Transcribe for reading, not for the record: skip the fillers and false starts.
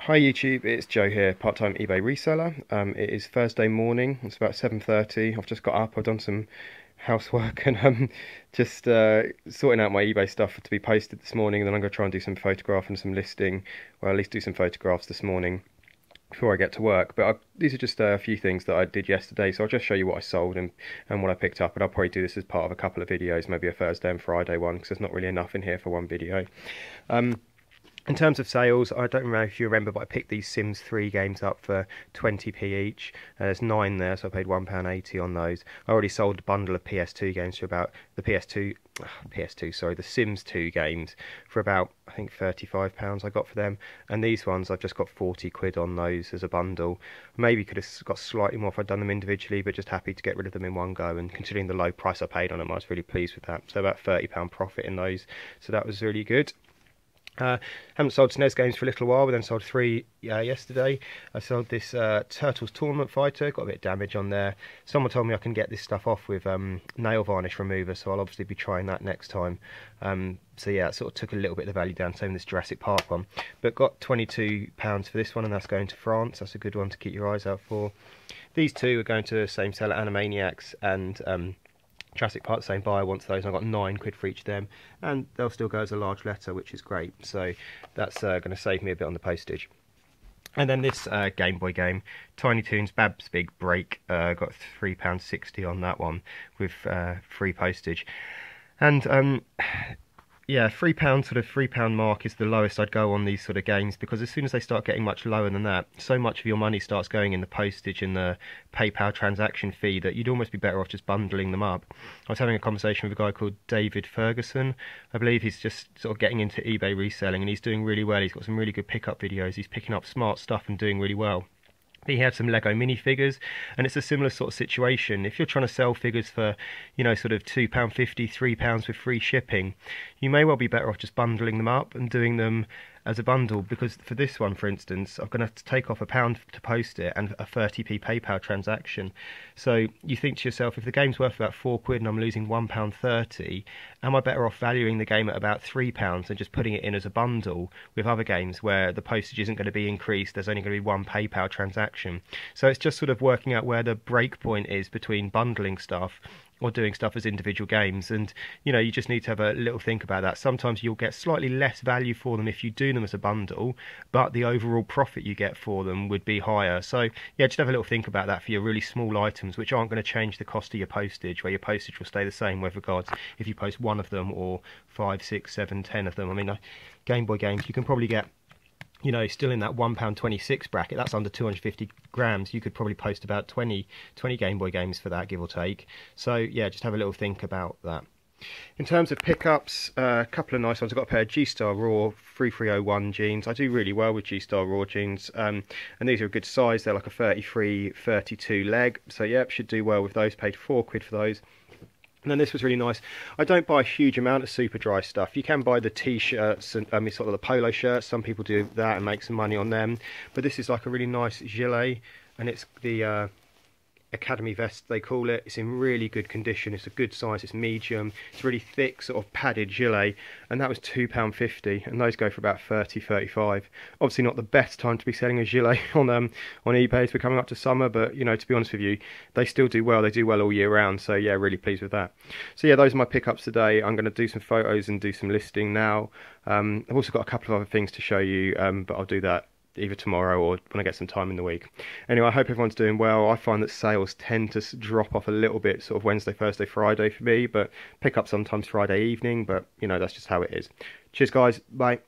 Hi YouTube, it's Joe here, part-time eBay reseller. It is Thursday morning, it's about 7:30. I've just got up, I've done some housework and just sorting out my eBay stuff to be posted this morning, and then I'm going to try and do some photograph and some listing, or at least do some photographs this morning before I get to work. But these are just a few things that I did yesterday, so I'll just show you what I sold and what I picked up, and I'll probably do this as part of a couple of videos, maybe a Thursday and Friday one, because there's not really enough in here for one video. In terms of sales, I don't know if you remember, but I picked these Sims 3 games up for 20p each. There's 9 there, so I paid £1.80 on those. I already sold a bundle of PS2 games for about the Sims 2 games for about, I think, £35 I got for them. And these ones, I've just got 40 quid on those as a bundle. Maybe could have got slightly more if I'd done them individually, but just happy to get rid of them in one go. And considering the low price I paid on them, I was really pleased with that. So about £30 profit in those. So that was really good. Haven't sold SNES games for a little while, but then sold 3 yesterday. I sold this Turtles Tournament Fighter, got a bit of damage on there. Someone told me I can get this stuff off with nail varnish remover, so I'll obviously be trying that next time. So yeah, it sort of took a little bit of the value down, same with this Jurassic Park one. But got £22 for this one, and that's going to France. That's a good one to keep your eyes out for. These two are going to the same seller, Animaniacs and Jurassic Park, the same buyer wants those, and I got 9 quid for each of them, and they'll still go as a large letter, which is great, so that's going to save me a bit on the postage. And then this Game Boy game, Tiny Toons Bab's Big Break, got £3.60 on that one with free postage. And yeah, £3, sort of £3 mark is the lowest I'd go on these sort of games, because as soon as they start getting much lower than that, so much of your money starts going in the postage and the PayPal transaction fee that you'd almost be better off just bundling them up. I was having a conversation with a guy called David Ferguson. I believe he's just sort of getting into eBay reselling, and he's doing really well. He's got some really good pickup videos. He's picking up smart stuff and doing really well. He had some Lego minifigures, and it's a similar sort of situation. If you're trying to sell figures for, you know, sort of £2.50, £3 with free shipping, you may well be better off just bundling them up and doing them as a bundle, because for this one, for instance, I'm going to have to take off £1 to post it and a 30p PayPal transaction. So you think to yourself, if the game's worth about 4 quid and I'm losing £1.30, am I better off valuing the game at about £3 and just putting it in as a bundle with other games where the postage isn't going to be increased, there's only going to be one PayPal transaction? So it's just sort of working out where the break point is between bundling stuff or doing stuff as individual games, and you know, you just need to have a little think about that. Sometimes you'll get slightly less value for them if you do them as a bundle, but the overall profit you get for them would be higher. So yeah, just have a little think about that for your really small items, which aren't going to change the cost of your postage, where your postage will stay the same with regards if you post 1 of them or 5, 6, 7, 10 of them. I mean, Game Boy games, you can probably get, you know, still in that £1.26 bracket. That's under 250 grams. You could probably post about 20 Game Boy games for that, give or take. So yeah, just have a little think about that. In terms of pickups, a couple of nice ones. I've got a pair of G-Star Raw 3301 jeans. I do really well with G-Star Raw jeans, and these are a good size. They're like a 33, 32 leg. So yeah, should do well with those. Paid 4 quid for those. And then this was really nice. I don't buy a huge amount of super dry stuff. You can buy the t-shirts and sort of the polo shirts. Some people do that and make some money on them. But this is like a really nice gilet, and it's the Academy vest they call it. It's in really good condition. It's a good size. It's medium. It's really thick, sort of padded gilet, and that was £2.50, and those go for about 30, 35. Obviously not the best time to be selling a gilet on eBay as we're coming up to summer, but you know, to be honest with you, they still do well. They do well all year round, so yeah, really pleased with that. So yeah, those are my pickups today. I'm going to do some photos and do some listing now. I've also got a couple of other things to show you, but I'll do that either tomorrow or when I get some time in the week. Anyway, I hope everyone's doing well. I find that sales tend to drop off a little bit sort of Wednesday, Thursday, Friday for me, but pick up sometimes Friday evening, but you know, that's just how it is. Cheers guys, bye.